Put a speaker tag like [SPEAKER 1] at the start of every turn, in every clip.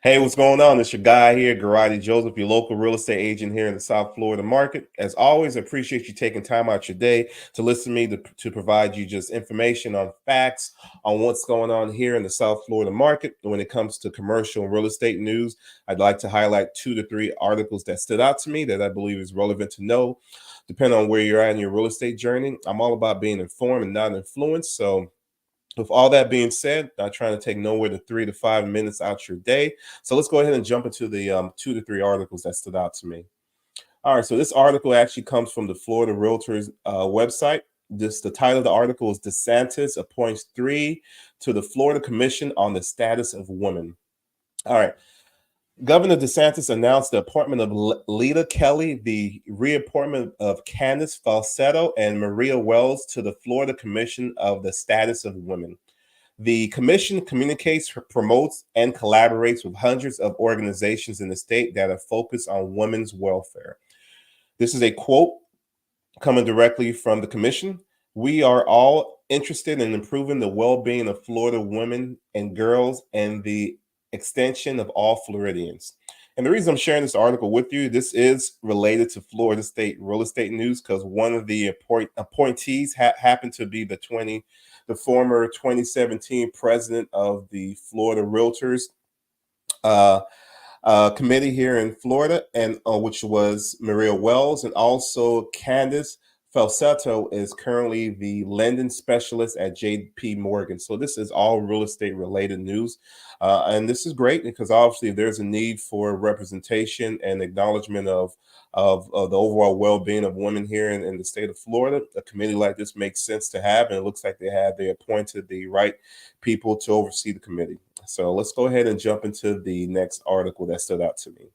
[SPEAKER 1] Hey, what's going on? It's your guy here, Garati Joseph, your local real estate agent here in the South Florida market. As always, I appreciate you taking time out your day to listen to me to provide you just information on facts on what's going on here in the South Florida market. When it comes to commercial and real estate news, I'd like to highlight 2 to 3 articles that stood out to me that I believe is relevant to know, depending on where you're at in your real estate journey. I'm all about being informed and not influenced. So with all that being said, not trying to take nowhere to 3 to 5 minutes out your day. So let's go ahead and jump into the 2 to 3 articles that stood out to me. All right, so this article actually comes from the Florida Realtors website. The title of the article is DeSantis appoints 3 to the Florida Commission on the Status of Women. All right. Governor DeSantis announced the appointment of Lita Kelly, the reappointment of Candace Falsetto, and Maria Wells to the Florida Commission of the Status of Women. The commission communicates, promotes, and collaborates with hundreds of organizations in the state that are focused on women's welfare. This is a quote coming directly from the commission. We are all interested in improving the well-being of Florida women and girls and the extension of all Floridians. And the reason I'm sharing this article with you, this is related to Florida State real estate news because one of the appointees happened to be the former 2017 president of the Florida Realtors uh, committee here in Florida, and which was Maria Wells, and also Candace Falsetto is currently the lending specialist at JP Morgan. So this is all real estate related news, and this is great because obviously there's a need for representation and acknowledgement of the overall well-being of women here in the state of Florida. A committee like this makes sense to have, and it looks like they appointed the right people to oversee the committee. So let's go ahead and jump into the next article that stood out to me.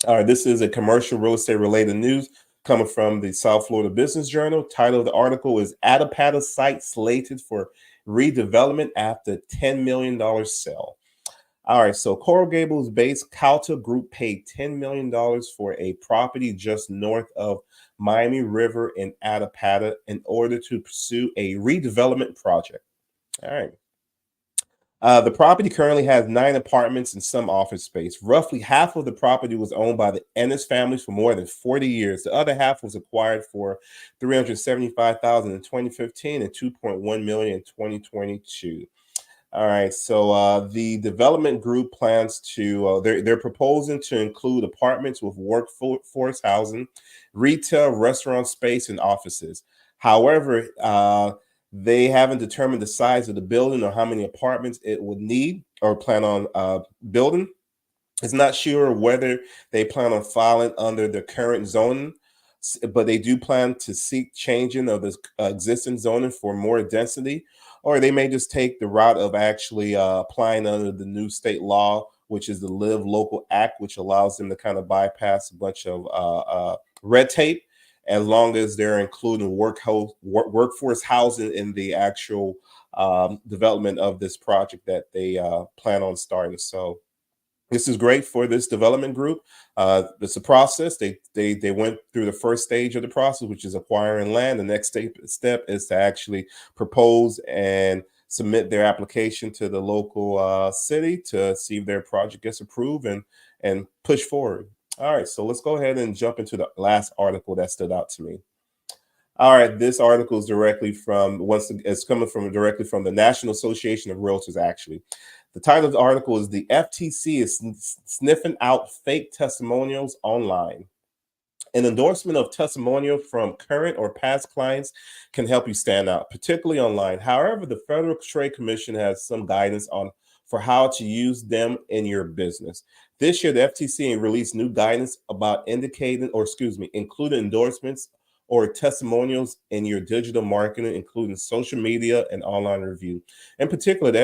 [SPEAKER 1] All right, this is a commercial real estate related news coming from the South Florida Business Journal. Title of the article is Attapata site slated for redevelopment after $10 million sale. All right, so Coral Gables based Calta Group paid $10 million for a property just north of Miami River in Attapata in order to pursue a redevelopment project. All right. The property currently has 9 apartments and some office space. Roughly half of the property was owned by the Ennis families for more than 40 years. The other half was acquired for $375,000 in 2015 and $2.1 million in 2022. All right, so the development group plans to they're proposing to include apartments with workforce housing, retail, restaurant space, and offices. However, they haven't determined the size of the building or how many apartments it would need or plan on building. It's not sure whether they plan on filing under the current zoning, but they do plan to seek changing of the existing zoning for more density, or they may just take the route of actually applying under the new state law, which is the Live Local Act, which allows them to kind of bypass a bunch of red tape, as long as they're including workforce housing in the actual development of this project that they plan on starting. So this is great for this development group. It's a process. They went through the first stage of the process, which is acquiring land. The next step is to actually propose and submit their application to the local city to see if their project gets approved and push forward. All right, so let's go ahead and jump into the last article that stood out to me. All right, this article is it's coming from directly from the National Association of Realtors. Actually, the title of the article is "The FTC is sniffing out fake testimonials online." An endorsement of testimonial from current or past clients can help you stand out, particularly online. However, the Federal Trade Commission has some guidance on for how to use them in your business. This year, the FTC released new guidance about including endorsements or testimonials in your digital marketing, including social media and online review. In particular, the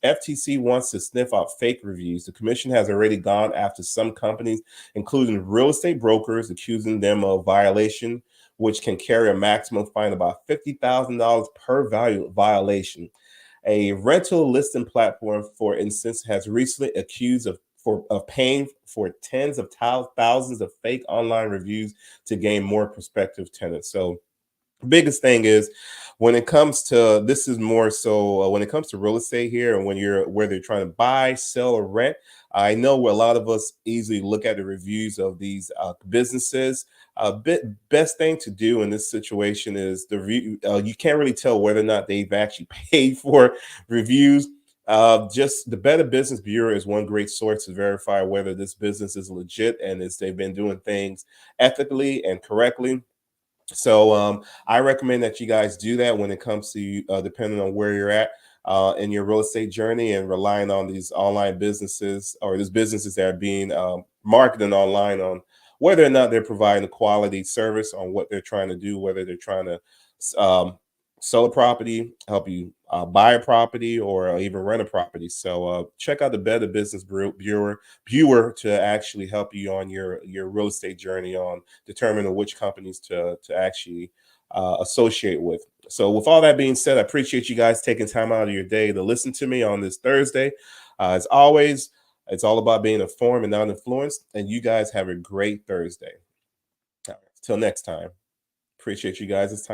[SPEAKER 1] FTC wants to sniff out fake reviews. The commission has already gone after some companies, including real estate brokers, accusing them of violation, which can carry a maximum fine of about $50,000 per violation. A rental listing platform, for instance, has recently accused of paying for tens of thousands of fake online reviews to gain more prospective tenants. So biggest thing is when it comes to this is more so when it comes to real estate here, and when you're whether you're trying to buy, sell, or rent. I know where a lot of us easily look at the reviews of these businesses. Best thing to do in this situation is the you can't really tell whether or not they've actually paid for reviews. Just the Better Business Bureau is one great source to verify whether this business is legit and is they've been doing things ethically and correctly. So I recommend that you guys do that when it comes to depending on where you're at in your real estate journey, and relying on these online businesses or these businesses that are being marketed online, on whether or not they're providing a quality service on what they're trying to do, whether they're trying to um, sell a property, help you buy a property, or even rent a property. So check out the Better Business Bureau to actually help you on your real estate journey, on determining which companies to actually associate with. So, with all that being said, I appreciate you guys taking time out of your day to listen to me on this Thursday. As always, it's all about being informed and not influenced. And you guys have a great Thursday. Till next time. Appreciate you guys' time.